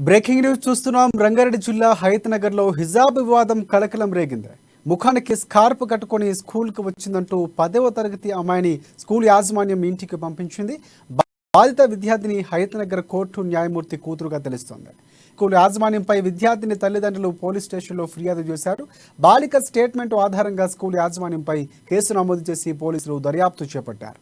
Breaking news చూస్తున్నాం. రంగారెడ్డి జిల్లా హయత్ నగర్ లో హిజాబ్ వివాదం కలకలం రేగింది. ముఖానికి స్కార్ప్ కట్టుకొని స్కూల్కి వచ్చిందంటూ 10వ తరగతి అమ్మాయిని స్కూల్ యాజమాన్యం ఇంటికి పంపించింది. బాధిత విద్యార్థిని హయత్ నగర్ కోర్టు న్యాయమూర్తి కూతురుగా తెలుస్తోంది. స్కూల్ యాజమాన్యంపై విద్యార్థిని తల్లిదండ్రులు పోలీస్ స్టేషన్లో ఫిర్యాదు చేశారు. బాలిక స్టేట్మెంట్ ఆధారంగా స్కూల్ యాజమాన్యంపై కేసు నమోదు చేసి పోలీసులు దర్యాప్తు చేపట్టారు.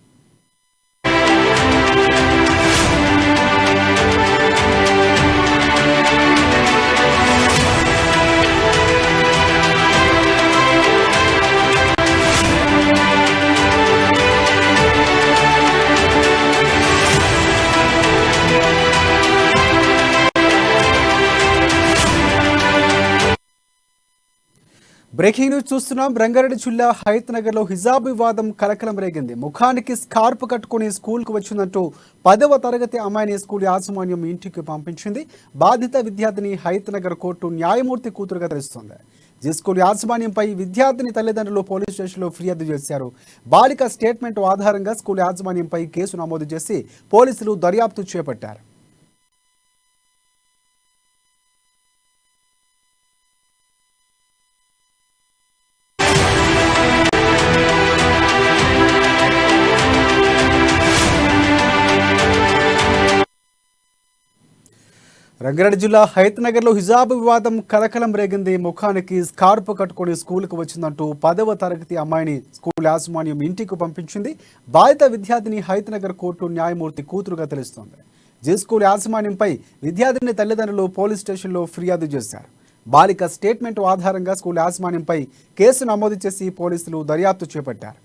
బ్రేకింగ్ న్యూస్ చూస్తున్నాం. రంగారెడ్డి జిల్లా హయత్ నగర్ లో హిజాబ్ వివాదం కలకలం రేగింది. ముఖానికి స్కార్ప్ కట్టుకుని స్కూల్కు వచ్చిందంటూ 10వ తరగతి అమ్మాయిని స్కూల్ యాజమాన్యం ఇంటికి పంపించింది. బాధిత విద్యార్థిని హయత్ నగర్ కోర్టు న్యాయమూర్తి కూతురుగా తెలుస్తోంది. స్కూల్ యాజమాన్యంపై విద్యార్థిని తల్లిదండ్రులు పోలీస్ స్టేషన్లో ఫిర్యాదు చేశారు. బాలిక స్టేట్మెంట్ ఆధారంగా స్కూల్ యాజమాన్యంపై కేసు నమోదు చేసి పోలీసులు దర్యాప్తు చేపట్టారు. రంగారెడ్డి జిల్లా హయత్ నగర్ లో హిజాబ్ వివాదం కలకలం రేగింది. ముఖానికి స్కార్ప్ కట్టుకొని స్కూల్కు వచ్చిందంటూ 10వ తరగతి అమ్మాయిని స్కూల్ యాజమాన్యం ఇంటికి పంపించింది. బాధిత విద్యార్థిని హయత్ నగర్ కోర్టు న్యాయమూర్తి కూతురుగా తెలుస్తోంది. స్కూల్ యాజమాన్యంపై విద్యార్థిని తల్లిదండ్రులు పోలీస్ స్టేషన్లో ఫిర్యాదు చేశారు. బాలిక స్టేట్మెంట్ ఆధారంగా స్కూల్ యాజమాన్యంపై కేసు నమోదు చేసి పోలీసులు దర్యాప్తు చేపట్టారు.